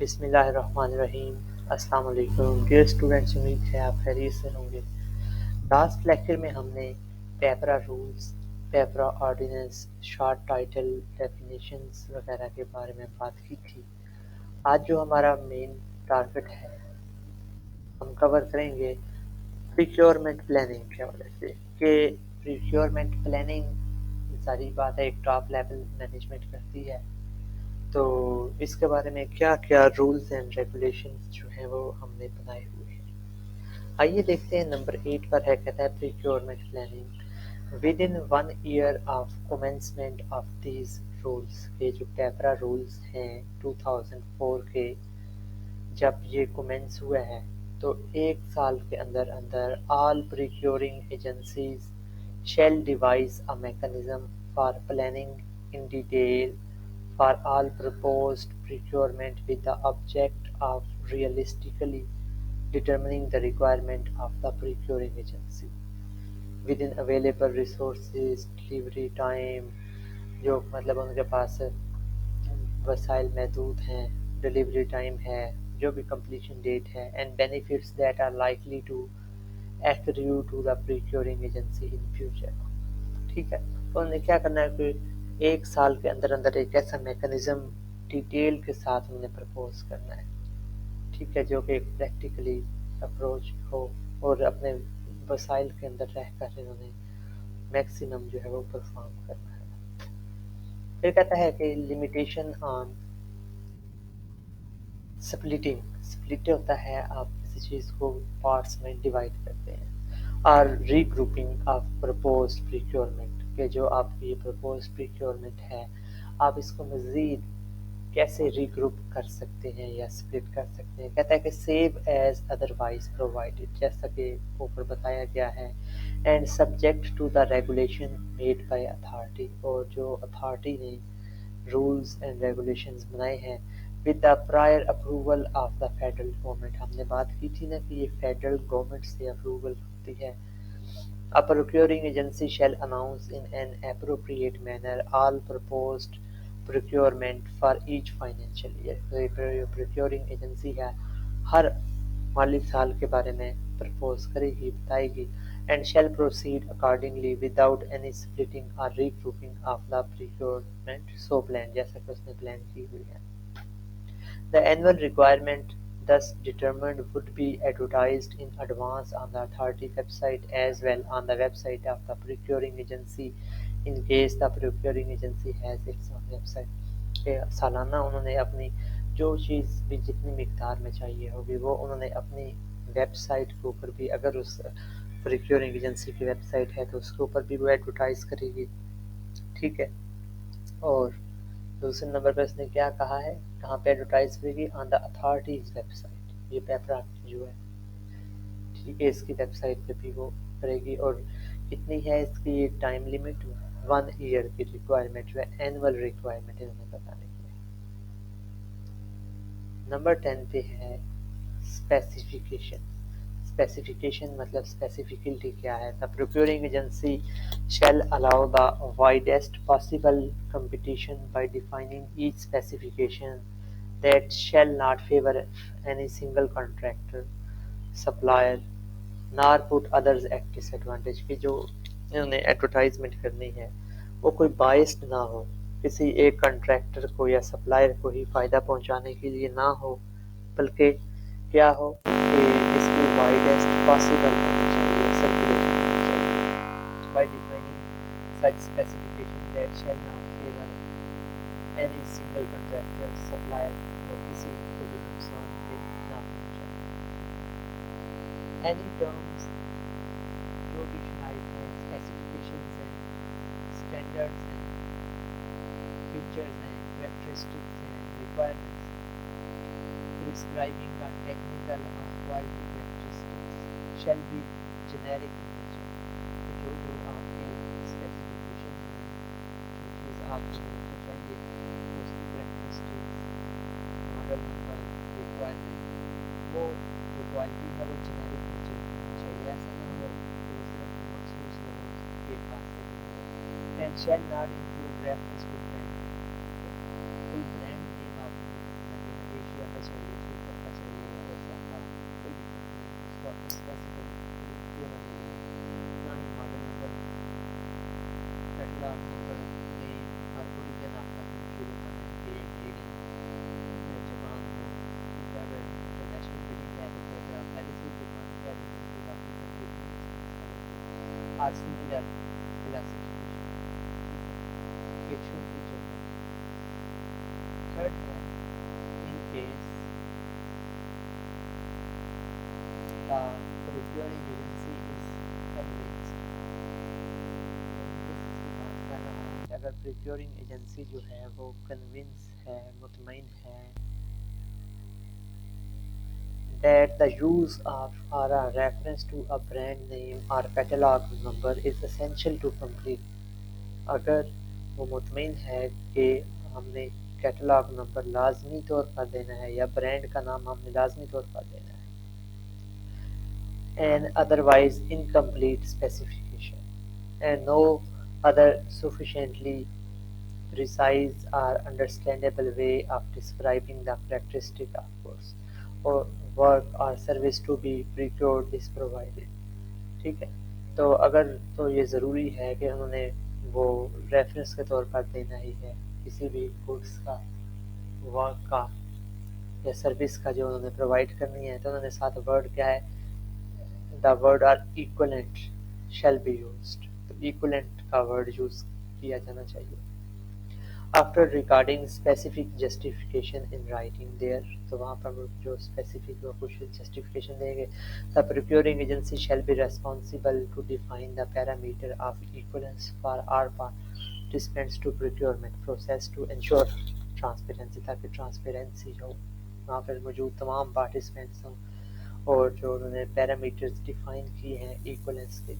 बिस्मिल्लाहिर्रहमानिर्रहीम। अस्सलाम वालेकुम डियर स्टूडेंट्स, उम्मीद है आप खैरियत से होंगे। लास्ट लेक्चर में हमने PEPRA rules, PEPRA ordinance, short title, definitions वगैरह के बारे में बात की थी। आज जो हमारा मेन टारगेट है, हम कवर करेंगे प्रिक्योरमेंट प्लानिंग के हवाले से कि प्रिक्योरमेंट प्लानिंग सारी बात है एक टॉप लेवल मैनेजमेंट करती है। तो इसके बारे में क्या क्या रूल्स एंड रेगुलेशंस जो हैं वो हमने बनाए हुए हैं। आइए देखते हैं। नंबर 8 पर है, कहता है procurement planning with in 1 year of commencement of these rules. ये जो पेपरा रूल्स हैं 2004 के, जब ये कमेंस हुआ है तो 1 साल के अंदर अंदर all procuring agencies shall devise a mechanism for planning in detail for all proposed procurement with the object of realistically determining the requirement of the procuring agency within available resources, delivery time, जो मतलब उनके पास वसाइल महदूद हैं, delivery time है, जो भी completion date है, and benefits that are likely to accrue to the procuring agency in future। ठीक है, तो उन्हें क्या करना है कि 1 साल के अंदर अंदर एक ऐसा मैकेनिज्म डिटेल के साथ उन्हें प्रपोज करना है, ठीक है, जो कि एक प्रैक्टिकली अप्रोच हो और अपने वसाइल के अंदर रहकर इन्होंने मैक्सिमम जो है वो परफॉर्म करना है। फिर कहता है कि लिमिटेशन ऑन स्प्लिटिंग। स्प्लिट होता है आप किसी चीज़ को पार्ट्स में डिवाइड करते हैं, और रीग्रुपिंग ऑफ प्रपोज प्रिक्योरमेंट के जो आपकी ये प्रपोज प्रिक्योरमेंट है आप इसको मज़ीद कैसे रीग्रुप कर सकते हैं या स्प्लिट कर सकते हैं। कहता है कि सेव एज अदरवाइज प्रोवाइडेड, जैसा कि ऊपर बताया गया है, and subject to the regulation made by authority, और जो अथॉरिटी ने रूल्स एंड रेगुलेशंस बनाए हैं with the prior approval of the federal government. हमने बात की थी ना कि ये फेडरल गवर्नमेंट से अप्रूवल होती है। A procuring agency shall announce in an appropriate manner all proposed procurement for each financial year। तो ये procuring agency है हर माली साल के बारे में प्रपोज करेगी, बताएगी, and shall proceed accordingly without any splitting or regrouping of the procurement so planned, जैसा कि उसने प्लान की हुई है। The annual requirement thus determined would be advertised in advance on the authority website as well on the website of the procuring agency in case the procuring agency has its own website। सालाना उन्होंने अपनी जो चीज़ भी जितनी मिकदार में चाहिए होगी वो उन्होंने अपनी वेबसाइट के ऊपर भी, अगर उस प्रोक्योरिंग एजेंसी की वेबसाइट है तो उसके ऊपर भी वो एडवर्टाइज करेगी, ठीक है। और दूसरे नंबर पर इसने क्या कहा है, कहाँ पे एडवर्टाइज करेगी, ऑन द अथॉरिटीज वेबसाइट। ये पेपरा जो है, ठीक है, इसकी वेबसाइट पे भी वो करेगी। और कितनी है इसकी टाइम लिमिट, 1 ईयर की रिक्वायरमेंट जो है, एनुअल रिक्वायरमेंट इन्होंने बताने की है। नंबर 10 पे है स्पेसिफिकेशन। स्पेसिफिकेशन मतलब स्पेसिफिकलिटी क्या है। The procuring agency shall allow the widest possible competition by defining each specification that shall not favor any single contractor, supplier, nor put others at disadvantage। की जो इन्होंने एडवर्टाइजमेंट करनी है वो कोई बाइस्ड ना हो, किसी एक कॉन्ट्रैक्टर को या सप्लायर को ही फ़ायदा पहुंचाने के लिए ना हो, बल्कि क्या हो कि इसकी वाइडेस्ट पॉसिबल होनी चाहिए, सर्कुलेशन होनी चाहिए। By defining such specification that shall not favor any single contractor, supplier को किसी को भी नुकसान पे ना पहुंचाए। Any terms जो भी शायद हैं, specifications हैं, standards हैं, features हैं, characteristics हैं, requirements prescribing the technical or quality characteristics shall be generic in nature। जो जो आपके स्पेसिफिकेशन में जो चीज़ आपको मिलनी चाहिए उसकी characteristics, मॉडल नंबर, रिक्वायरमेंट, वो जो क्वालिटी है वो जेनेरिक नेचर की होनी चाहिए। ऐसा ना हो कि वो सिर्फ मखसूस लोगों के पास से मिले। And shall not include reference to brand, कोई ब्रांड नेम आपको एशिया का नंबर नेम और ओरिजिन आपका कंट्री बताना है, ये मेड इन जापान हो। ठीक है, अगर इंटरनेशनल बिलिंग है तो फिर आप पहले से ही जापान कह देंगे कि बाकी कंट्री में आर सिमिलर क्लासिफिकेशन। ठीक है, it should be checked. Third है, in case the procuring agency is convinced, इसकी बात कर रहा हूँ कि अगर procuring agency जो है वो convince है, मुतमईन है that the use of or a reference to a brand name or catalog number is essential to complete, अगर वो मुतमईन है कि हमने कैटलॉग नंबर लाजमी तौर पर देना है या ब्रांड का नाम हमने लाजमी तौर पर देना है, and otherwise incomplete specification and no other sufficiently precise or understandable way of describing the characteristic of goods or work or service to be procured is provided। ठीक है, तो अगर तो ये ज़रूरी है कि उन्होंने वो रेफरेंस के तौर पर देना ही है किसी भी गुड्स का, वर्क का या सर्विस का जो उन्होंने प्रोवाइड करनी है, तो उन्होंने साथ वर्ड क्या है, the word or equivalent shall be used, तो इक्वलेंट का वर्ड यूज़ किया जाना चाहिए। After recording specific justification in writing there, तो वहाँ पर वो जो स्पेसिफिक वो कुछ जस्टिफिकेशन देंगे। The procuring agency shall be responsible to define the parameter of equivalence for our participants to procurement process to ensure transparency, ताकि ट्रांसपेरेंसी हो, वहाँ पर मौजूद तमाम पार्टिसिपेंट्स हों और जो उन्होंने पैरामीटर्स डिफाइन किए हैं इक्वलेंस के,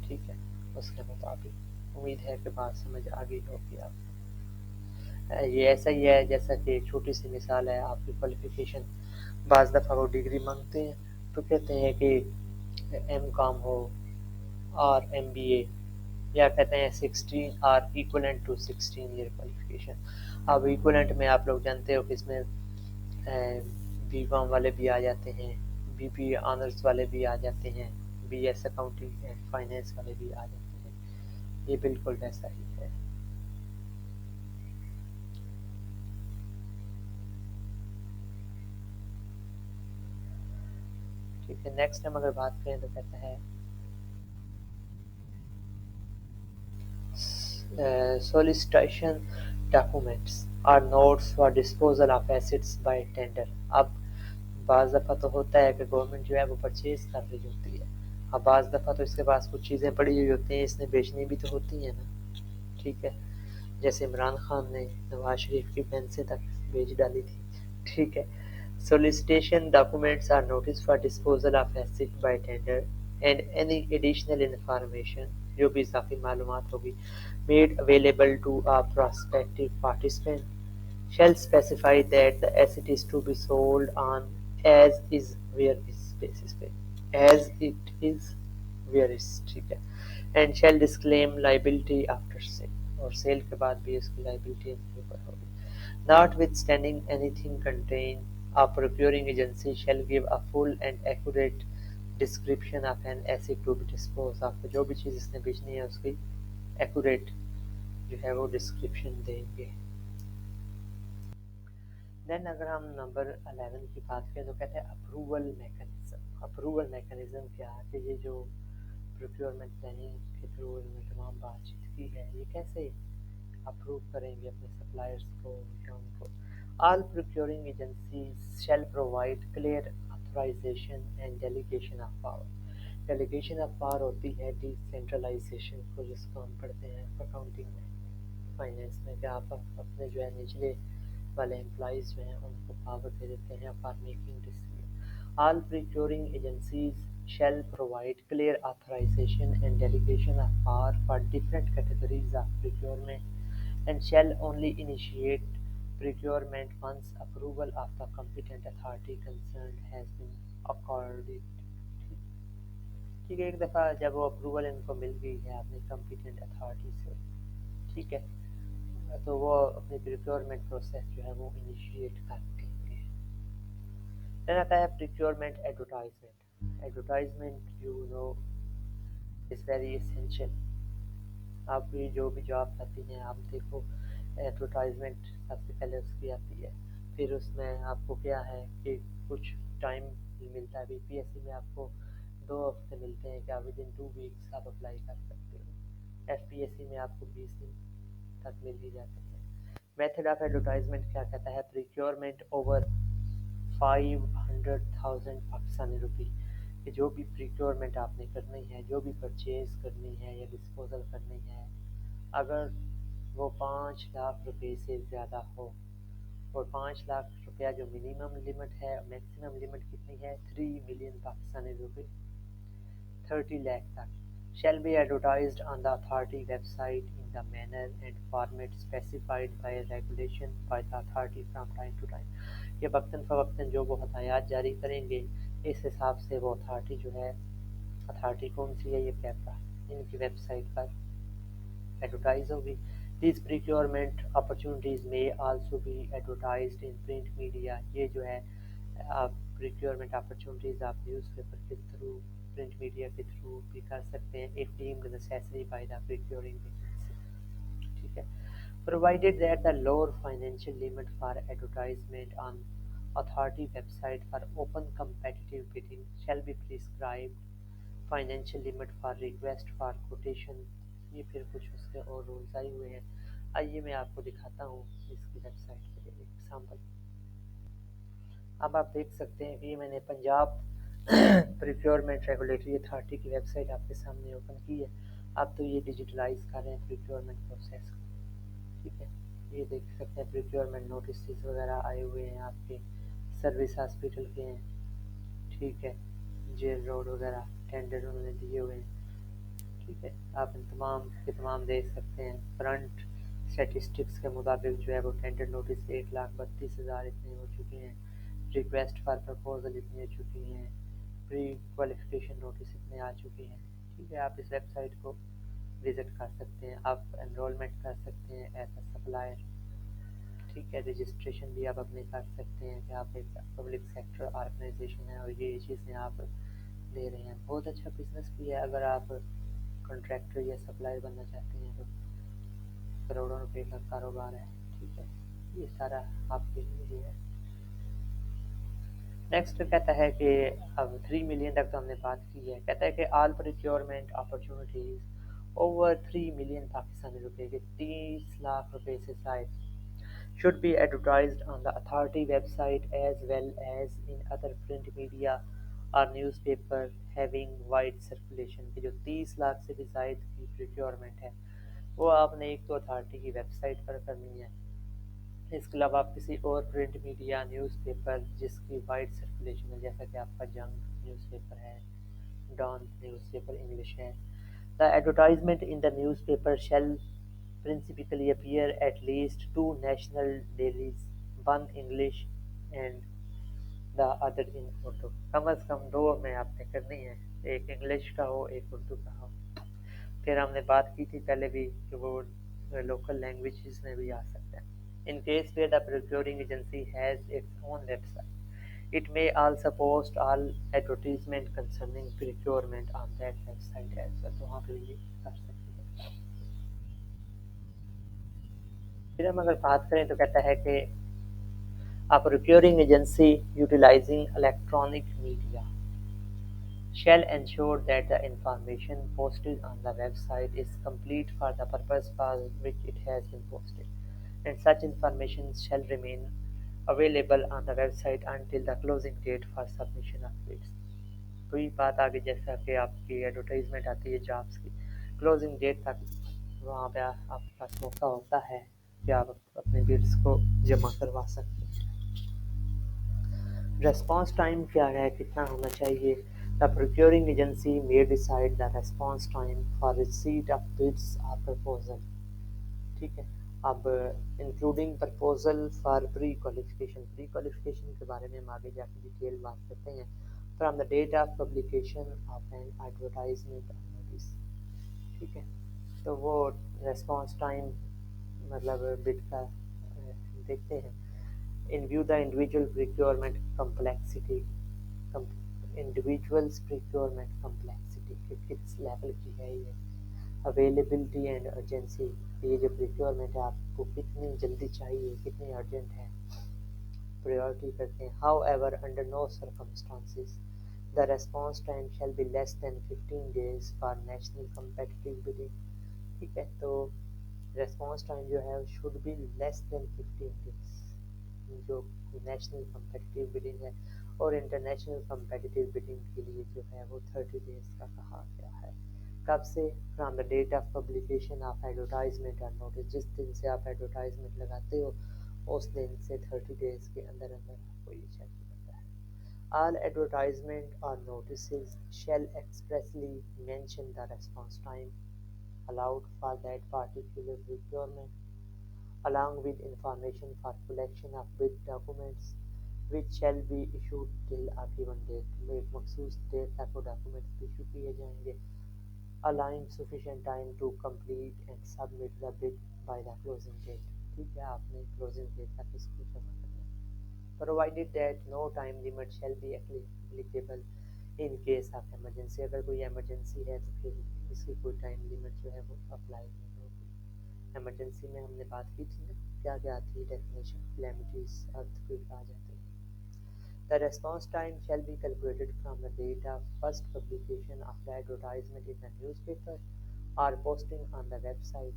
ठीक है, उसके मुताबिक। उम्मीद है कि बात समझ आ गई होगी आपको। ये ऐसा ही है जैसा कि एक छोटी सी मिसाल है, आपकी क्वालिफिकेशन बाज़ दफ़ा वो डिग्री मांगते हैं तो कहते हैं कि एम कॉम हो और एम बी ए, या कहते हैं 16 or equivalent to 16 year qualification. अब इक्वलेंट में आप लोग जानते हो कि इसमें बी कॉम वाले भी आ जाते हैं, बी बी ऑनर्स वाले भी आ जाते हैं, B S accounting and finance वाले भी आ जाते हैं, ये बिल्कुल वैसा ही है। ठीक है, नेक्स्ट हम अगर बात करें तो कहता है solicitation documents are notes for disposal of assets by tender। अब बाज़ दफ़ा तो होता है कि गवर्नमेंट जो है वो परचेज कर रही होती है, अब बाज़ दफ़ा तो इसके पास कुछ चीज़ें पड़ी हुई होती हैं, इसने बेचनी भी तो होती हैं ना। ठीक है, जैसे इमरान खान ने नवाज शरीफ की पेंसिल तक बेच डाली थी। ठीक है, solicitation documents are notice for disposal of asset by tender and any additional information जो भी इजाफी मालूमात होगी made available to a prospective participant shall specify that the asset is to be sold on as is where is basis पे, as it is where is, ठीक है, and shall disclaim liability after sale, और cell के बाद भी इसकी liability इसके ऊपर होगी। Notwithstanding anything contained, a procuring agency shall give a full and accurate description of an asset to be disposed of, जो भी चीज़ इसने बेचनी है उसकी accurate जो है वो डिस्क्रिप्शन देंगे। देन अगर हम नंबर 11 की बात करें तो कहते हैं अप्रूवल मैकेनिज्म। अप्रूवल मैकेनिज्म क्या है कि ये जो प्रोक्योरमेंट प्लानिंग के थ्रू इन्होंने तमाम बातचीत की है, ये कैसे अप्रूव करेंगे अपने सप्लायर्स को या उनको। All procuring agencies shall provide clear authorization and delegation of power. Delegation of power होती है डिसेंट्रलाइजेशन को, जिसको हम पढ़ते हैं अकाउंटिंग में, फाइनेंस में, कि आप अपने जो है निचले वाले एम्प्लॉयज़ जो हैं उनको पावर दे देते हैं for making decision. All procuring agencies shall provide clear authorization and delegation of power for different categories of procurement and shall only initiate procurement once approval of the competent authority concerned has been accorded। ठीक है, एक दफ़ा जब वो approval इनको मिल गई है अपनी competent अथॉरिटी से, ठीक है, तो वो अपनी प्रिक्योरमेंट प्रोसेस जो है वो इनिशिएट कर देंगे। फिर आता है procurement advertisement. Advertisement you know is very essential आपकी जो भी जॉब आती हैं आप देखो, एडवर्टाइजमेंट सबसे पहले उसकी आती है, फिर उसमें आपको क्या है कि कुछ टाइम मिलता है। बीपीएससी में आपको 2 हफ्ते मिलते हैं कि आप विद इन 2 वीक्स आप अप्लाई कर सकते हो। एफपीएससी में आपको 20 दिन तक मिल ही जाते हैं। मेथड ऑफ एडवर्टाइजमेंट क्या कहता है, प्रिक्योरमेंट ओवर 500,000 पाकिस्तानी रुपी, कि जो भी प्रिक्योरमेंट आपने करनी है, जो भी परचेज करनी है या डिस्पोजल करनी है, अगर वो 5 लाख रुपए से ज़्यादा हो, और 5 लाख रुपया जो मिनिमम लिमिट है, मैक्सिमम लिमिट कितनी है, 3 मिलियन पाकिस्तानी रुपए, 30 लाख तक, shall be advertised on the authority website in the manner and format specified by regulation by the authority from time to time। ये वक्तन फ़वक्तन जो वो हदायत जारी करेंगे, इस हिसाब से वो अथॉरिटी जो है, अथॉरिटी कौन सी है, ये पैपरा, इनकी वेबसाइट पर एडवर्टाइज होगी। These procurement opportunities may also be advertised in print media। ये जो है आप procurement opportunities आप न्यूज़पेपर के थ्रू, प्रिंट मीडिया के थ्रू भी कर सकते हैं if deemed necessary by the procuring agency। ठीक है। Provided that the lower financial limit for advertisement on authority website for open competitive bidding shall be prescribed, financial limit for request for quotation, ये फिर कुछ उसके और rules आए हुए हैं। आइए मैं आपको दिखाता हूँ इसकी वेबसाइट के लिए एग्जाम्पल। अब आप देख सकते हैं कि मैंने पंजाब प्रिक्योरमेंट रेगुलेटरी अथॉरिटी की वेबसाइट आपके सामने ओपन की है। आप तो ये डिजिटलाइज कर रहे हैं प्रिक्योरमेंट प्रोसेस को। ठीक है, ये देख सकते हैं प्रिक्योरमेंट नोटिस वगैरह आए हुए हैं आपके, सर्विस हॉस्पिटल के हैं। ठीक है, जेल रोड वगैरह टेंडर उन्होंने दिए हुए हैं। ठीक है, आप इन तमाम के तमाम देख सकते हैं। फ्रंट स्टेटिस्टिक्स के मुताबिक जो है वो टेंडर नोटिस 1,32,000 इतने हो चुके हैं, रिक्वेस्ट फॉर प्रपोजल इतनी हो चुकी हैं, प्री क्वालिफिकेशन नोटिस इतने आ चुके हैं। ठीक है, आप इस वेबसाइट को विजिट कर सकते हैं, आप एनरोलमेंट कर सकते हैं एज अ सप्लायर। ठीक है, रजिस्ट्रेशन भी आप अपने कर सकते हैं कि आप एक पब्लिक सेक्टर ऑर्गेनाइजेशन है और ये चीज़ें आप ले रहे हैं। बहुत अच्छा बिजनेस भी है, अगर आप कॉन्ट्रैक्टर या सप्लायर बनना चाहते हैं तो करोड़ों रुपए का कारोबार है। ठीक है, ये सारा आपके लिए ही है। नेक्स्ट कहता है कि अब 3 मिलियन तक तो हमने बात की है। कहता है कि all procurement opportunities over 3 million Pakistani रुपए के 30 लाख रुपए से शायद should be advertised on the authority website as well as in other print media or newspaper having wide circulation। की जो 30 लाख से भी ज़ायद की प्रिक्योरमेंट है वो आपने एक तो अथॉरिटी की वेबसाइट पर करनी है, इसके अलावा आप किसी और प्रिंट मीडिया न्यूज़पेपर जिसकी वाइड सर्कुलेशन है, जैसा कि आपका जंग न्यूज़पेपर है, डॉन न्यूज़पेपर इंग्लिश है। The advertisement in the newspaper shall principally appear at least 2 national dailies, one English and the other in Urdu। कम से कम 2 में आपने करनी है, एक इंग्लिश का हो एक उर्दू का हो। फिर हमने बात की थी पहले भी कि वो लोकल लैंग्वेजेस में भी आ सकते हैं। In case where the procuring agency has its own website, it may also post all advertisement concerning procurement on that website as well। तो वहाँ पे ये कर सकते हैं। फिर हम अगर बात करें तो कहता है कि a procuring agency utilizing electronic media shall ensure that the information posted on the website is complete for the purpose for which it has been posted, and such information shall remain available on the website until the closing date for submission of bids। कोई बात आगे जैसा कि आपकी advertisement आती है jobs की, closing date तक वहाँ पे आपके पास मौका होता है कि आप अपने बिड्स को जमा करवा सकते हैं। रेस्पॉन्स टाइम क्या है, कितना होना चाहिए। The procuring agency may decide the response time for receipt of bids और प्रपोजल। ठीक है, अब including proposal for pre qualification, pre qualification के बारे में हम आगे जाकर डिटेल बात करते हैं। From the date of publication of an advertisement notice. ठीक है, तो वो रेस्पॉन्स टाइम मतलब बिड का देखते हैं। In view the individual procurement complexity, individuals procurement complexity कि किस लेवल की है ये, अवेलेबिलिटी एंड अर्जेंसी, ये जो प्रिक्योरमेंट है आपको कितनी जल्दी चाहिए, कितनी अर्जेंट है, प्रायोरिटी करते हैं। However, under no circumstances, the response time shall be less than 15 days for national competitive bidding। ठीक है, तो रेस्पॉन्स टाइम जो है should be less than 15 days जो नेशनल कम्पिटिटिव बिडिंग है, और इंटरनेशनल कम्पिटिटिव बिडिंग के लिए जो है वो 30 डेज का कहा गया है। कब से? From the date of publication of advertisement और नोटिस, जिस दिन से आप एडवर्टाइजमेंट लगाते हो उस दिन से 30 डेज के अंदर अंदर आपको ये चाहिए होता है। ऑल एडवर्टाइजमेंट और notice shall expressly mention the response time allowed for that particular procurement, along with information for collection of bid documents, which shall be issued till a given date। में एक मखसूस डेट तक वो documents issue किए जाएंगे, allowing sufficient time to complete and submit the bid by the closing date। ठीक है, आपने closing date तक इसको जमा करना है। Provided that no time limit shall be applicable in case of emergency। अगर कोई emergency है तो फिर इसकी कोई टाइम लिमिट जो है वो अप्लाई नहीं होगी। इमरजेंसी में हमने बात की थी ना, क्या क्या थी डेफिनेशन, कैलेमिटीज, अर्थक्वेक आ जाते हैं। The response time shall be calculated from the date of first publication of the advertisement in the newspaper और पोस्टिंग ऑन द वेबसाइट।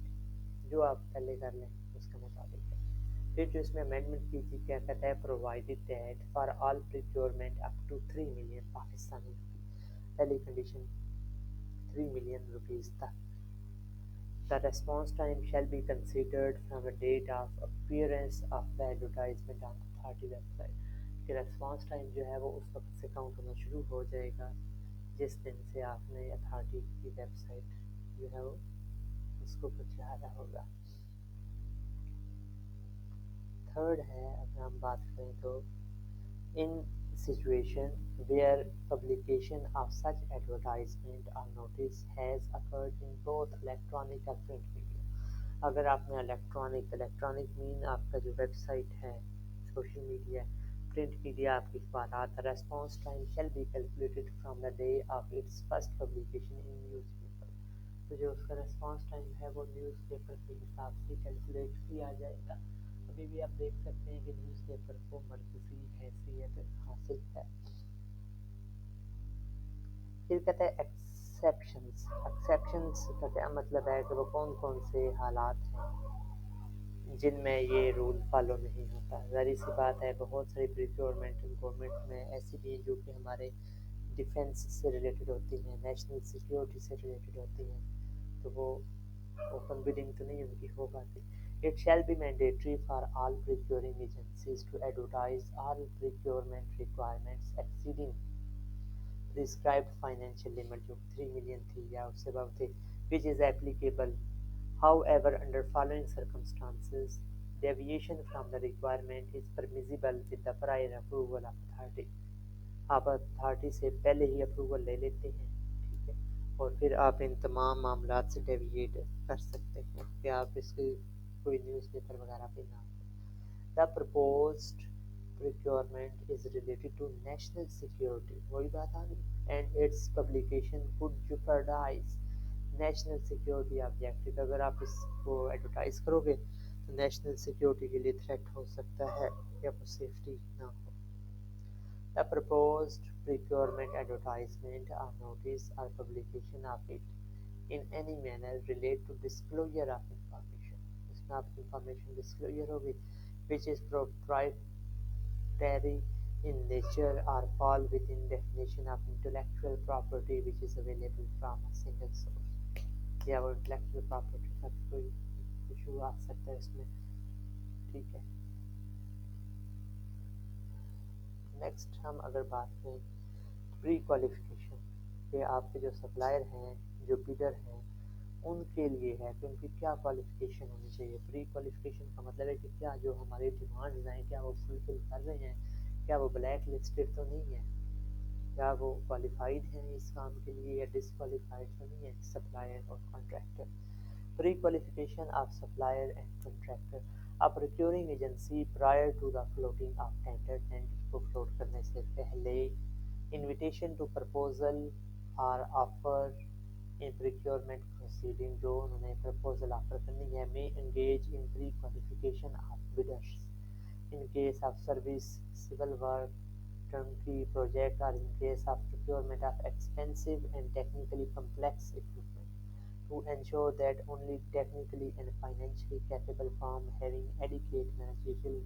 जो आप पहले कर लें उसके मुताबिक है। फिर जो इसमें अमेंडमेंट की थी, क्या कहता है, provided that for all procurement up to 3 million Pakistani rupees, पहली कंडीशन 3 मिलियन रुपीज तक। The response time shall be considered from the date of appearance of the advertisement on the authority website। कि response time जो है वो उस वक्त से count होना शुरू हो जाएगा जिस दिन से आपने अथॉरिटी की वेबसाइट जो है वो उसको प्रचारा होगा। थर्ड है, अगर हम बात करें तो in situation where publication of such advertisement or notice has occurred in both electronic or print media। अगर आपने इलेक्ट्रॉनिक मीन आपका जो वेबसाइट है, सोशल मीडिया, प्रिंट मीडिया आपके अखबारात, response time shall be calculated from the day of its first publication in newspaper. तो जो उसका रेस्पॉन्स टाइम है वो न्यूज़पेपर के हिसाब से कैलकुलेट किया जाएगा। अभी भी आप देख सकते हैं कि न्यूज़पेपर को मरकजी हैसियत हासिल है। फिर कहते हैं एक्सेप्शंस। एक्सेप्शंस का क्या मतलब है कि वो कौन कौन से हालात हैं जिनमें ये रूल फॉलो नहीं होता। ज़ाहिर सी बात है, बहुत सारी प्रिक्योरमेंट गवर्नमेंट में ऐसी भी हैं जो कि हमारे डिफेंस से रिलेटेड होती हैं, नेशनल सिक्योरिटी से रिलेटेड होती हैं, तो वो ओपन बिडिंग तो नहीं उनकी हो पाती। It shall be mandatory for all procuring agencies to advertise all procurement requirements exceeding prescribed financial limit जो 3 million थी या उससे above थे, which is applicable। However, under following circumstances, deviation from the requirement is permissible with the prior approval of authority। आप authority से पहले ही approval ले लेते हैं, ठीक है, और फिर आप इन तमाम मामलात से डेविएट कर सकते हैं कि आप इसकी कोई न्यूज़पेपर वगैरह पे ना हो। The proposed procurement is related to national security, वही बात आ गई, and its publication could jeopardize national security objective. अगर आप इसको एडवर्टाइज करोगे तो नेशनल सिक्योरिटी के लिए थ्रेट हो सकता है या वो सेफ्टी ना हो। The proposed procurement advertisement or notice or publication of it in any manner relate to disclosure of information। इसमें आपकी information disclosure होगी which is proprietary in nature or fall within definition of intellectual property which is available from a single source। या वो intellectual property का कोई issue आ सकता है इसमें, ठीक है। नेक्स्ट हम अगर बात करें प्री क्वालिफिकेशन के, आपके जो सप्लायर हैं, जो बिडर हैं, उनके लिए है कि उनकी क्या क्वालिफिकेशन होनी चाहिए। प्री क्वालिफिकेशन का मतलब है कि क्या जो हमारे डिमांड्स हैं क्या वो फुलफिल कर रहे हैं, क्या वो ब्लैक लिस्टेड तो नहीं है, क्या वो क्वालिफाइड हैं इस काम के लिए या डिसक्वालिफाइड तो नहीं है सप्लायर और contractor. Pre qualification of supplier and contractor. A procuring agency prior to the floating of tender को फ्लोट करने से पहले invitation to proposal or offer in procurement proceeding जो उन्होंने प्रपोजल ऑफर करनी है may engage in pre qualification of bidders in case of service, civil work, turnkey project, or in case of procurement of expensive and technically complex equipment, to ensure that only technically and financially capable firms having adequate managerial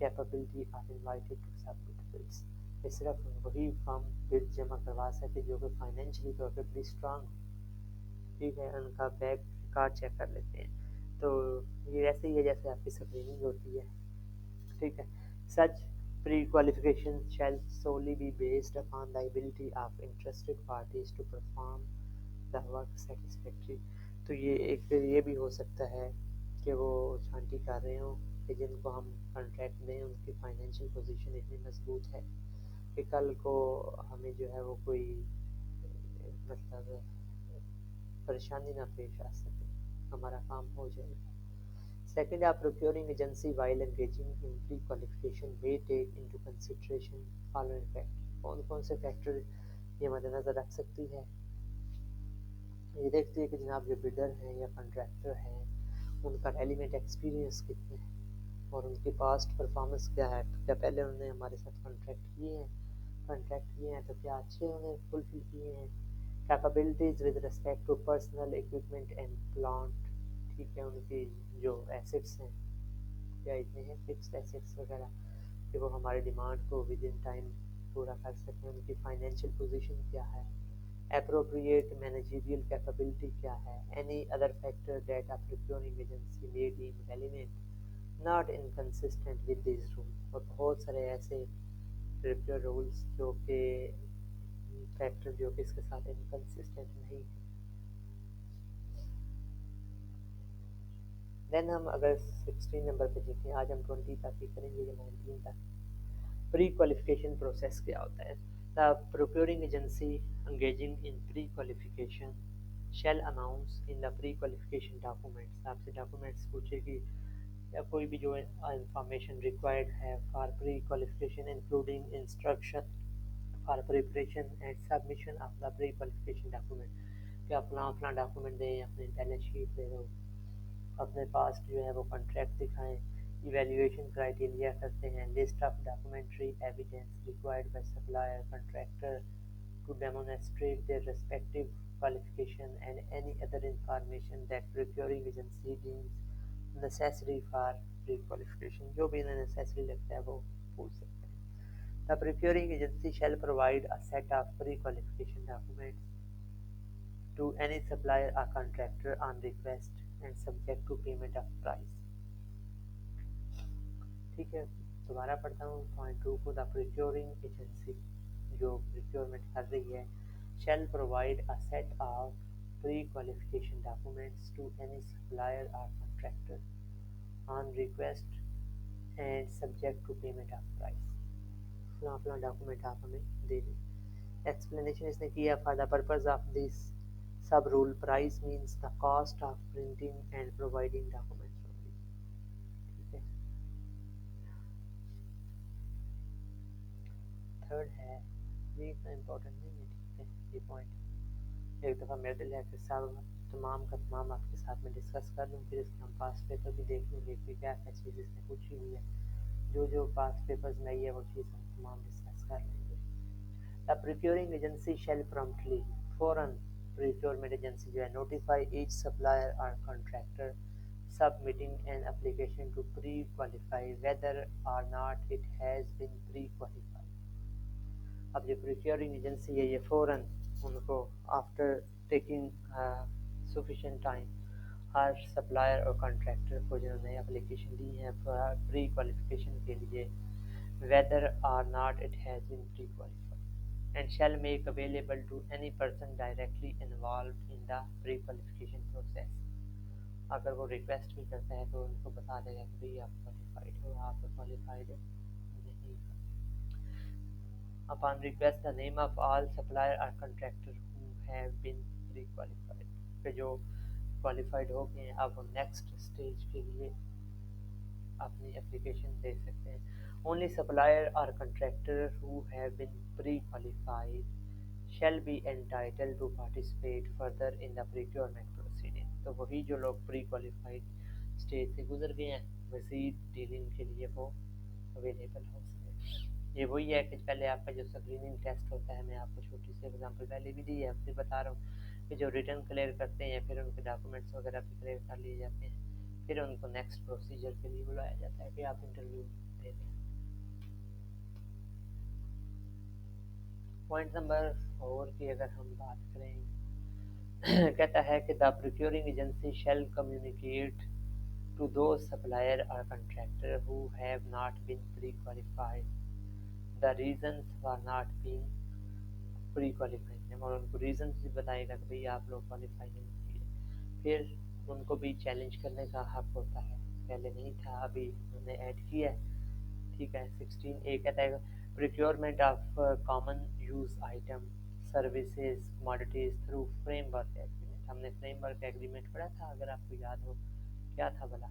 capability are invited to submit bids. ये सिर्फ वही firm bid जमा करवा सके जो कि financially तौर पे बड़ी स्ट्रांग हो। ठीक है, उनका बैक रिकॉर्ड चेक कर लेते हैं। तो ये ऐसे ही है जैसे आपकी स्क्रीनिंग होती है। ठीक है, such pre-qualification shall solely be based upon the ability of interested parties to perform the work satisfactory। तो ये भी हो सकता है कि वो छांटी कर रहे हों कि जिनको हम कॉन्ट्रैक्ट दें उनकी फाइनेंशियल पोजीशन इतनी मजबूत है कि कल को हमें जो है वो कोई मतलब परेशानी ना पेश आ सके, हमारा काम हो जाएगा। Second, a procuring agency while engaging in pre-qualification may take into consideration following factors। कौन कौन से फैक्टर ये मद्देनजर रख सकती है? ये देखती है कि जनाब जो बिल्डर हैं या कॉन्ट्रैक्टर हैं उनका रेलिवेंट एक्सपीरियंस कितना है और उनकी पास्ट परफॉर्मेंस क्या है। क्या पहले उन्होंने हमारे साथ कॉन्ट्रैक्ट किए हैं तो क्या अच्छे उन्हें फुलफिल किए हैं। Capabilities with respect to personal equipment and plant. ठीक है, उनकी जो एसेट्स हैं क्या इतने हैं फिक्स्ड एसेट्स वगैरह कि वो हमारे डिमांड को विद इन टाइम पूरा कर सकें। उनकी फाइनेंशियल पोजीशन क्या है, appropriate managerial capability क्या है, any other factor that a procuring agency may deem relevant, not inconsistent with these rules। और बहुत सारे ऐसे procure rules जो कि फैक्टर जो कि इसके साथ इनकन्सिस्टेंट नहीं है। देन हम अगर 16 नंबर पे देखें, आज हम 20 तक ही करेंगे या 19 तक। प्री क्वालिफिकेशन प्रोसेस क्या होता है? The procuring agency engaging in pre qualification shall announce in the pre qualification documents. आपसे डॉक्यूमेंट्स पूछेगी या कोई भी जो इंफॉर्मेशन रिक्वायर्ड है for pre qualification including instruction for preparation and submission of the pre qualification document. क्या फलां document दें, अपनी बैलेंस शीट दे दो, अपने पास जो है वो कॉन्ट्रैक्ट दिखाएं, इवैल्यूएशन क्राइटेरिया करते हैं, list of documentary evidence required by supplier contractor to demonstrate their respective qualification and any other information that procuring agency deems necessary for pre qualification. जो भी इन्हें नेसेसरी लगता है वो पूछ सकते हैं। The procuring agency shell provide a set of pre qualification documents to any supplier or contractor on request and subject to payment of price। ठीक है, दोबारा पढ़ता हूँ पॉइंट 2 को। द प्रोक्योरिंग एजेंसी जो प्रोक्योरमेंट कर रही है shall provide a set of pre-qualification documents to any supplier or contractor on request and subject to payment of price। फला फला डॉक्यूमेंट आप हमें दे दें। एक्सप्लेनेशन इसने किया, for the purpose of this sub rule price means the cost of printing and providing documents only. ठीक है, third है, ये इतना इम्पोर्टेंट नहीं है। ठीक है, ये पॉइंट एक दफ़ा मेरे दिल है कि सब तमाम का तमाम आपके साथ में डिस्कस कर लूँ, फिर इसके हम पास पेपर भी देख लेंगे कि क्या क्या चीज़ इसने पूछी हुई है। जो जो पास पेपर्स में आई है वो चीज़ हम तमाम डिस्कस कर लेंगे। The procuring agency shall promptly फौरन प्रोक्योरमेंट एजेंसी जो है नोटिफाई ईच सप्लायर और contractor submitting an application to pre qualify whether or not it has been pre qualify. अब जो प्रोक्योरिंग एजेंसी है ये फ़ौरन उनको आफ्टर टेकिंग सफिशिएंट टाइम हर सप्लायर और कॉन्ट्रैक्टर को जिन्होंने एप्लीकेशन दी है प्री क्वालिफिकेशन के लिए whether or not it has been pre qualified and shall make available to any person directly involve in the pre qualification process. अगर वो request भी करता है तो उनको बता देगा कि भाई आप क्वालिफाइड हो, आप क्वालिफाइड नहीं। Upon request, the name of all supplier or contractor who have been pre-qualified। फिर जो क्वालिफाइड हो गए हैं अब नेक्स्ट स्टेज के लिए अपनी एप्लीकेशन दे सकते हैं। ओनली सप्लायर और contractor who have been pre-qualified shall be entitled to participate further in the procurement proceeding। तो वही जो लोग प्री क्वालिफाइड स्टेज से गुजर गए हैं मजीद डीलिंग के लिए वो अवेलेबल हो सके। ये वही है कि पहले आपका जो स्क्रीनिंग टेस्ट होता है, मैं आपको छोटी सी एग्जांपल पहले भी दी है, फिर बता रहा हूँ कि जो रिटर्न क्लियर करते हैं फिर उनके डॉक्यूमेंट्स वगैरह भी क्लियर कर लिए जाते हैं, फिर उनको नेक्स्ट प्रोसीजर के लिए बुलाया जाता है कि आप इंटरव्यू दे दें। पॉइंट नंबर 4 की अगर हम बात करें कहता है कि the procuring agency shall communicate to those supplier और contractor who have not been pre qualified the reasons for not being pre qualified, और उनको रीजंस भी बताएगा कि भाई आप लोग क्वालिफाई नहीं किए। फिर उनको भी चैलेंज करने का हक होता है, पहले नहीं था अभी उन्होंने ऐड किया है। ठीक है। 16A कहता है procurement of common use item services commodities through framework agreement. हमने फ्रेमवर्क एग्रीमेंट पढ़ा था, अगर आपको याद हो क्या था भला।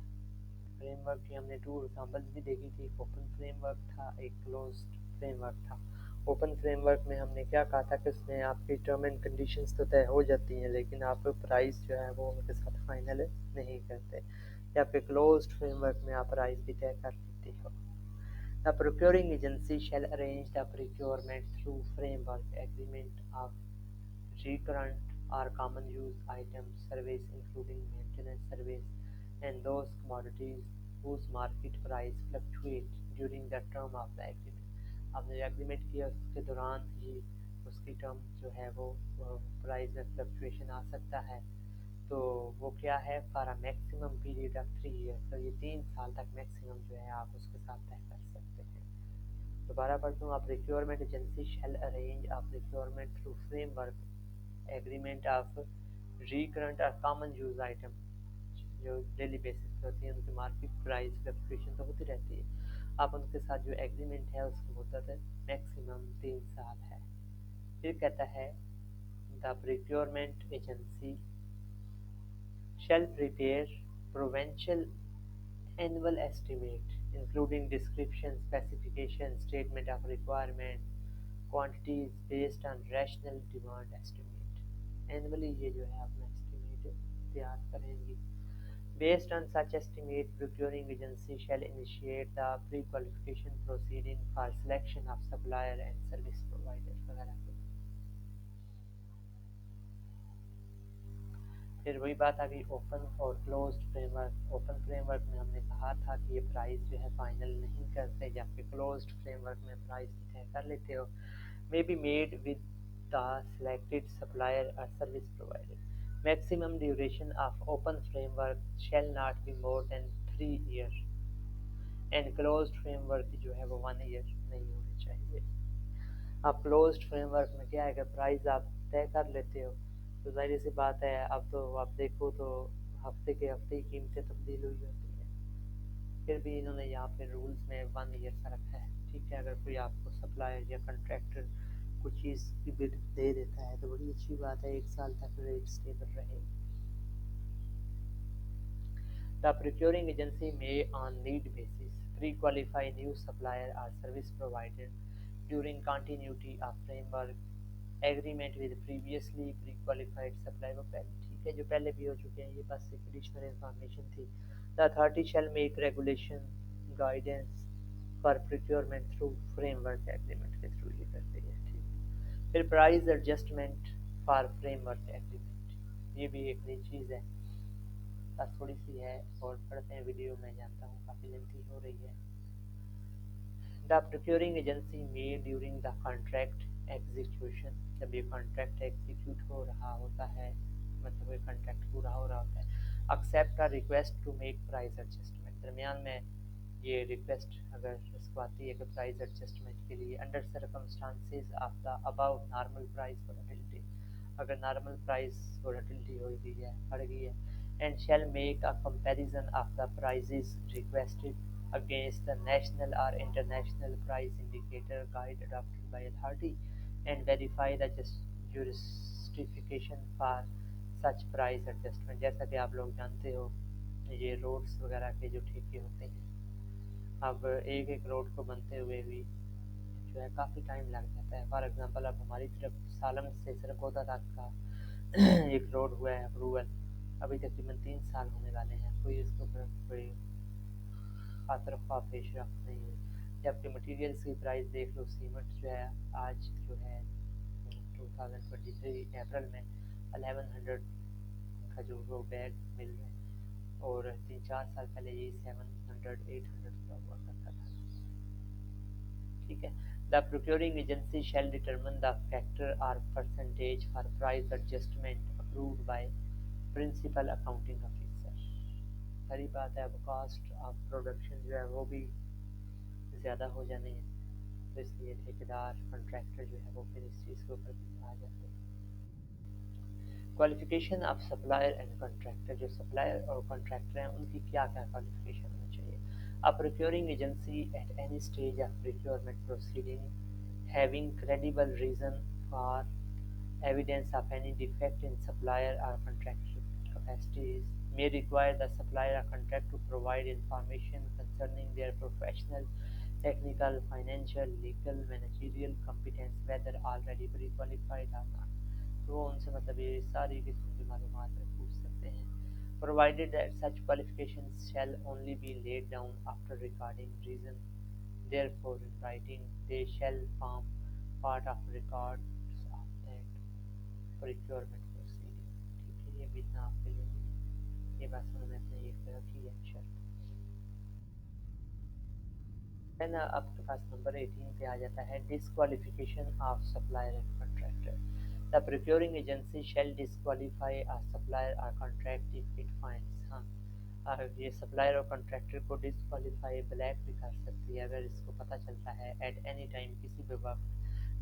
फ्रेमवर्क की हमने 2 एग्जांपल्स भी देखी थी, एक ओपन फ्रेमवर्क था, एक क्लोज्ड फ्रेमवर्क था। ओपन फ्रेमवर्क में हमने क्या कहा था कि उसमें आपकी टर्म एंड कंडीशंस तो तय हो जाती हैं, लेकिन आप प्राइस जो है वो उनके साथ फाइनल नहीं करते। या फिर क्लोज्ड फ्रेमवर्क में आप प्राइस भी तय कर लेते हो। The procuring agency shall arrange the procurement through framework agreement of recurrent or common use items, service including maintenance service, and those commodities whose market price fluctuate during the term of the agreement। आपने जो agreement किया उसके दौरान ही उसकी term जो है वो price में फ्लक्चुएशन आ सकता है, तो वो क्या है for a maximum period of 3 years, तो ये 3 साल तक मैक्सिमम जो है आप उसके साथ तय कर सकते हैं। दोबारा पढ़ता हूँ, आप procurement agency shall arrange of procurement through framework agreement of recurrent और कॉमन यूज आइटम जो डेली बेसिस पे होती है, उनकी मार्केट प्राइस फ्लक्चुएशन तो होती रहती है। आप उनके साथ जो एग्रीमेंट है उसकी मुद्दत मैक्सिमम 3 साल है। फिर कहता है the procurement agency shall prepare provincial annual estimate including description, specification, statement of requirement, quantities based on rational demand estimate। Annually ये जो है अपना estimate तैयार करेंगी। Based on such estimate, procuring agency shall initiate the pre-qualification proceeding for selection of supplier and service provider वगैरह। फिर वही बात आ गई ओपन और क्लोज्ड फ्रेमवर्क। ओपन फ्रेमवर्क में हमने कहा था कि ये प्राइस जो है फाइनल नहीं करते, जबकि क्लोज्ड फ्रेमवर्क में प्राइस तय कर लेते हो। May be made with the selected supplier और service provider. Maximum duration of open framework shall not be more than 3 year and closed framework जो है वो 1 ईयर नहीं होनी चाहिए। अब क्लोज्ड फ्रेमवर्क में क्या है कि प्राइस आप तय कर लेते हो, तो जाहिर सी बात है अब तो आप देखो तो हफ्ते के हफ्ते ही कीमतें तब्दील हुई होती हैं। फिर भी इन्होंने यहाँ पे रूल्स में 1 ईयर का रखा है। ठीक है, अगर कोई आपको सप्लायर या कंट्रैक्टर कुछ चीज़ की बिड दे देता है तो बड़ी अच्छी बात है, 1 साल तक रेट स्टेबल रहे। The procuring agency may, on need basis, pre-qualify new supplier or service provider during continuity of framework agreement with previously pre-qualified supplier। वो पहले ठीक है, जो पहले भी हो चुके हैं, ये बस एक एडिशनल इंफॉर्मेशन थी। The authority shall make regulation guidance for procurement through framework agreement के थ्रू ये करते हैं। ठीक, फिर price adjustment for framework agreement, ये भी एक नई चीज़ है, बस थोड़ी सी है और पढ़ते हैं वीडियो। मैं जानता हूँ काफ़ी लेंथी हो रही है। द प्रोक्योरिंग एजेंसी में ड्यूरिंग द कॉन्ट्रैक्ट एग्जीक्यूशन, जब ये कॉन्ट्रैक्ट एग्जीक्यूट हो रहा होता है, मतलब ये कॉन्ट्रैक्ट पूरा हो रहा होता है, except a request to make price adjustment. दरमियान में ये रिक्वेस्ट अगर इसको आती है कि प्राइस एडजस्टमेंट के लिए under circumstances of the above normal price volatility, अगर नॉर्मल प्राइस वोलेटिलिटी हो गई है, बढ़ गई है, and shall make a comparison of the prices requested against the national or international price indicator guide adopted by authority and verify the justification for such price adjustment। जैसा कि आप लोग जानते हो ये रोड्स वगैरह के जो ठेके होते हैं, अब एक एक रोड को बनते हुए भी जो है काफ़ी टाइम लग जाता है। फॉर एग्ज़ाम्पल अब हमारी तरफ सालन से सरगोदा तक का एक रोड हुआ है अप्रूवल, अभी तकरीबन 3 साल होने वाले हैं, कोई इसके ऊपर कोई खातर ख्वाह पेशरफ नहीं है। जबकि मटीरियल्स की प्राइस देख लो, सीमेंट जो है आज जो है 2023 अप्रैल में 1100 का जो वो बैग मिल रहा है, और 3-4 साल पहले ये 700-800 का हुआ करता था। ठीक है। The procuring agency shall determine the factor और percentage for price adjustment approved by principal accounting officer. सारी बात है, अब कॉस्ट ऑफ प्रोडक्शन जो है वो भी ज़्यादा हो जानी है, तो इसलिए ठेकेदार कॉन्ट्रैक्टर जो है वो फिर इस चीज़ के ऊपर भी आ जाते हैं। Qualification of supplier and contractor, जो सप्लायर और कॉन्ट्रैक्टर हैं उनकी क्या क्या क्वालिफिकेशन होनी चाहिए। A procuring agency at any stage of procurement proceeding having credible reason for evidence of any defect in supplier or contractor capacities may require the supplier or contractor to provide information concerning their professional, technical, financial, legal, managerial competence, whether already pre-qualified or not. तो वो उनसे मतलब ये सारी किस्म की मालूमात पूछ सकते हैं, provided that such qualifications shall only be laid down after recording reason. Therefore, in writing, they shall form part of records of that procurement proceeding. ठीक है, ये भी इतना आपके लिए नहीं, ये बात समझ में अपने एक रखी है शर्त। देन आपके पास नंबर 18 पे आ जाता है disqualification of supplier and contractor. The procuring agency shall disqualify a supplier or contract if it finds. हाँ, ये सप्लायर और कॉन्ट्रैक्टर को डिस्क्वालीफाई ब्लैक भी कर सकती है अगर इसको पता चलता है एट एनी टाइम किसी भी वक्त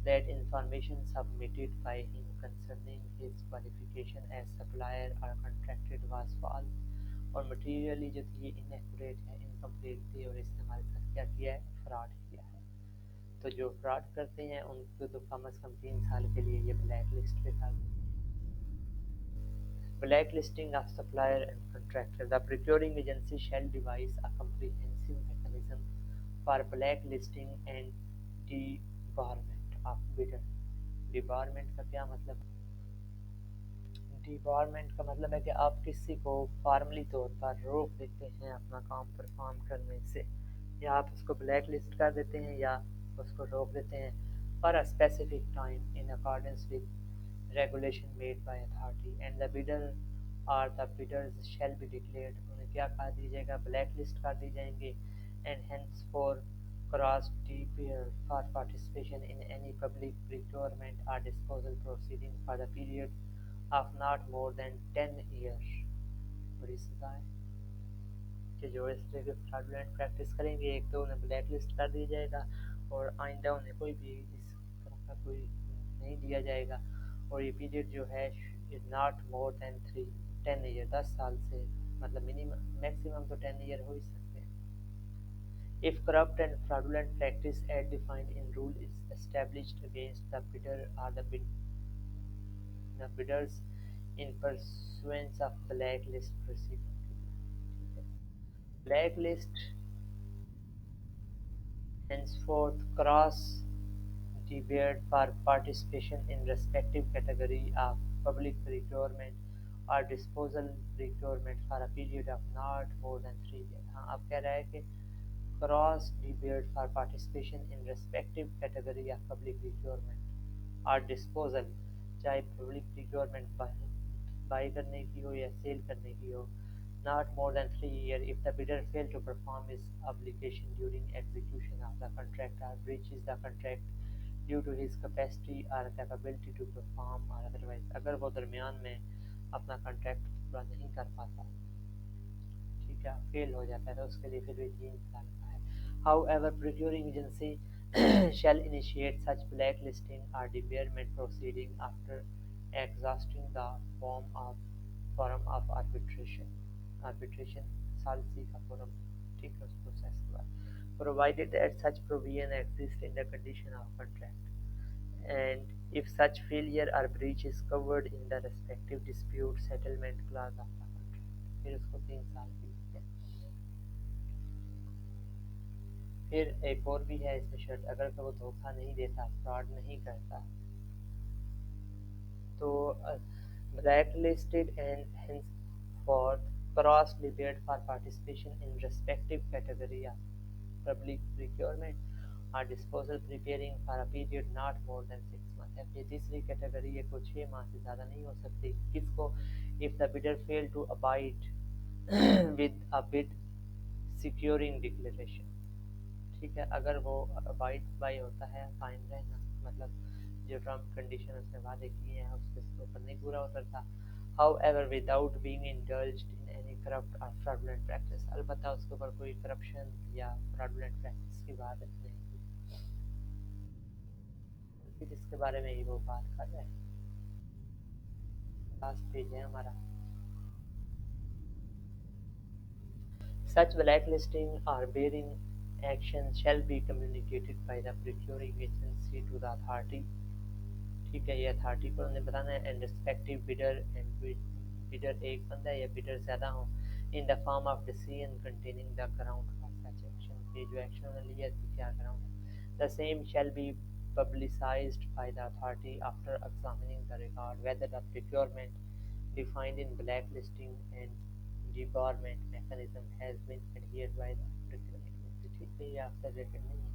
that information submitted by him concerning his qualification as supplier or contracted was false और मटीरियली जो थी इनएक्यूरेट है, इनकम्प्लीट थी, और इसने हमारे साथ क्या किया है, फ्रॉड किया है। तो जो फ्रॉड करते हैं उनको तो कम से कम 3 साल के लिए ये ब्लैक लिस्ट पे कर देते हैं। Blacklisting of supplier and contractor. The procuring agency shall devise a comprehensive mechanism for blacklisting and debarment of bidder. Debarment का क्या मतलब? डिबारमेंट का मतलब है कि आप किसी को फॉर्मली तौर पर रोक देते हैं अपना काम परफॉर्म करने से, या आप उसको ब्लैक लिस्ट कर देते हैं या उसको रोक देते हैं for a specific time in accordance with regulation made by authority and the bidder और the bidders shall be declared. उन्हें क्या कर दी जाएगा, ब्लैक लिस्ट कर दी जाएंगे, and hence for cross disappear for participation in any public procurement or disposal proceeding for the period of not more than 10 years। बड़ी सजा है कि जो इस तरह की फ्रॉडुलेंट प्रैक्टिस करेंगे, एक तो उन्हें ब्लैक लिस्ट कर दिया जाएगा और आइंदा उन्हें कोई भी इस तरह का कोई नहीं दिया जाएगा, और ये पीरियड जो है is not more than 10 year, 10 साल से मतलब मिनिमम मैक्सिमम तो 10 ईयर हो ही सकते हैं। If corrupt and fraudulent practice as defined in rule is established against the bidder or the bidders in pursuance of blacklist proceeding। Blacklist henceforth cross debarred for participation in respective category of public procurement or disposal procurement for a period of not more than 3 years। हाँ, अब कह रहा है कि cross debarred for participation in respective category of public procurement और disposal, चाहे public procurement by करने की हो या सेल करने की हो, not more than 3 years if the bidder fail to perform his obligation during execution of the contract or breaches the contract due to his capacity or capability to perform or otherwise। अगर वो दरमियान में अपना contract पूरा नहीं कर पाता, ठीक है, फेल हो जाता है, तो उसके लिए फिर भी 3 साल का है। However, procuring agency shall initiate such blacklisting or debarment proceeding after exhausting the forum of arbitration। arbitration सालसी का forum, ठीक है, उस प्रोसेस के बाद, provided that such provision exists in the condition of contract and if such failure or breach is covered in the respective dispute settlement clause of the contract। फिर उसको 3 साल की फिर एक और भी है इसमें शर्त, अगर तो वो धोखा नहीं देता, फ्रॉड नहीं करता, तो blacklisted and henceforth cross-debated for participation in respective category of public procurement or disposal preparing for a period not more than 6 months है। फिर तीसरी कैटेगरी है को 6 माह से ज़्यादा नहीं हो सकती। किसको? If the bidder fail to abide with a bid securing declaration, ठीक है, अगर वो अबाइड बाय होता है, फाइन रहना, मतलब जो टर्म कंडीशन उसने वादे किए हैं उसके ऊपर नहीं पूरा उतरता। However, without being indulged in any corrupt or fraudulent practice, अलबत्ता उसके ऊपर कोई करप्शन या fraudulent practice की बात नहीं की। फिर इसके बारे में ही वो बात कर रहे हैं। लास्ट पेज है हमारा। Such blacklisting or barring action shall be communicated by the procuring agency to the authority, ठीक है, ये अथॉरिटी को उन्हें बताना है, and respective bidder and bidder एक बंदा है या बिडर ज़्यादा हो, in the form of decision containing the ground for such action, ये जो एक्शन उन्होंने लिया इसकी क्या ग्राउंड है। The same shall be publicized by the authority after examining the record whether the procurement defined in blacklisting and debarment mechanism has been adhered by the procurement agency, ठीक है, ये आपका रिलेटेड नहीं है।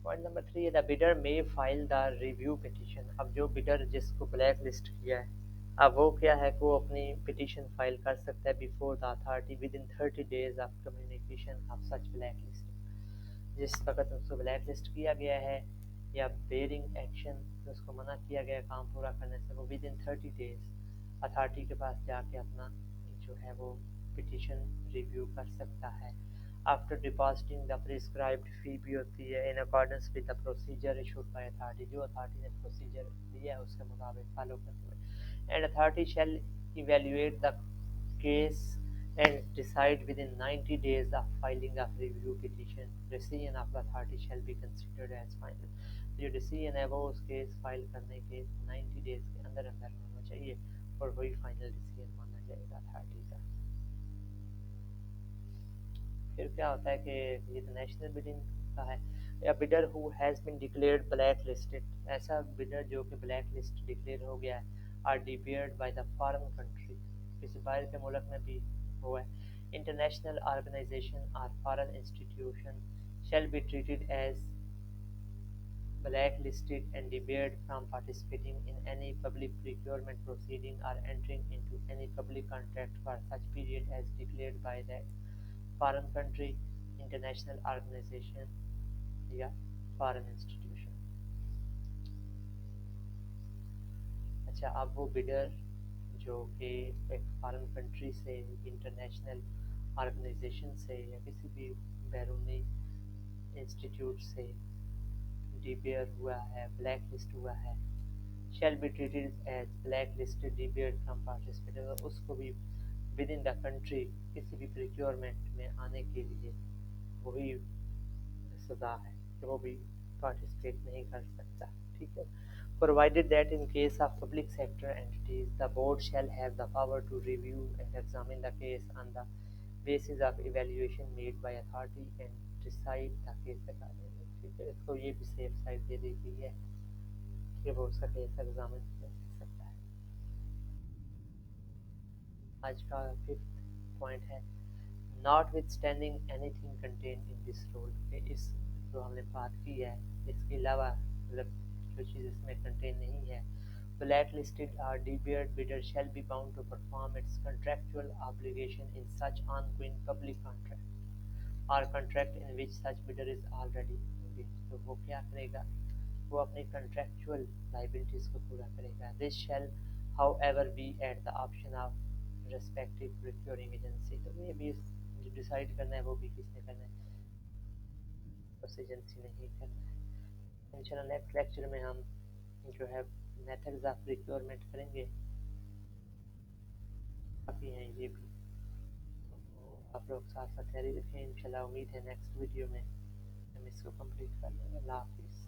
पॉइंट नंबर 3 है the bidder may file the review petition. अब जो bidder जिसको ब्लैक लिस्ट किया है, अब वो क्या है कि वो अपनी पिटीशन फाइल कर सकता है before the authority with in 30 days of communication of such black list. जिस वक्त उसको ब्लैक लिस्ट किया गया है या बेरिंग एक्शन उसको मना किया गया काम पूरा करने से, वो विद इन 30 डेज अथॉरिटी के पास जाके अपना जो है वो पिटीशन रिव्यू कर सकता है। आफ्टर डिपॉजिटिंग द प्रिस्क्राइब्ड फी भी होती है इन accordance with the procedure issued by authority, जो अथॉरिटी ने प्रोसीजर दिया है उसके मुताबिक फॉलो करते हुए। And authority shell evaluate the case and decide within 90 days of filing of review petition, decision of the authority shall be considered as final। जो decision है वो उस केस फाइल करने के 90 डेज के अंदर अंदर होना चाहिए और वही फाइनल डिसीजन माना जाएगा अथॉरिटी का। फिर क्या होता है कि ये तो नेशनल बिडिंग का है। या bidder who has been declared blacklisted, ऐसा बिडर जो कि ब्लैक लिस्ट डिक्लेयर हो गया है, or debarred by the foreign country, किसी बाहर के मुल्क में भी हुआ है, इंटरनेशनल ऑर्गेनाइजेशन और foreign institution shall be treated as blacklisted and debarred from participating in any public procurement proceeding or entering into any public contract for such period as declared by that foreign country, international organization या foreign institution. अच्छा, अब वो bidder जो कि एक foreign country से, international organisation से या किसी भी बैरूनी इंस्टीट्यूट से डिबेयर हुआ है, ब्लैक लिस्ट हुआ है, shall be treated as blacklisted debar from participate, उसको भी विद इन द कंट्री किसी भी प्रिक्योरमेंट में आने के लिए वही सजा है कि वो भी पार्टिसिपेट नहीं कर सकता, ठीक है। Provided that in case of public sector entities the board shall have the power to review and examine the case on the basis of evaluation made by authority and decide the case accordingly, ठीक है। इसको ये भी safe side दे दी गई है कि वो उसका केस एग्जामिन कर सकता है। आज का 5th पॉइंट है notwithstanding anything contained in this rule, कि इस जो हमने बात की है इसके अलावा मतलब जो चीज़ इसमें कंटेन नहीं है, blacklisted or debarred bidder shall be bound to perform its contractual obligation in such ongoing public contract or contract in which such bidder is already engaged। तो वो क्या करेगा, वो अपनी contractual liabilities को पूरा करेगा। This shall however be at the option of respective procuring agency, तो ये भी जो डिसाइड करना है वो भी किसने करना है, उस एजेंसी ने ही करना है। इंशाल्लाह नेक्स्ट लेक्चर में हम जो है मेथड्स ऑफ प्रिक्योरमेंट करेंगे, काफ़ी हैं ये भी, तो आप लोग साथ साथ तैयारी रखें। इंशाल्लाह उम्मीद है नेक्स्ट वीडियो में हम इसको कंप्लीट कर लेंगे। अल्लाह हाफिज़।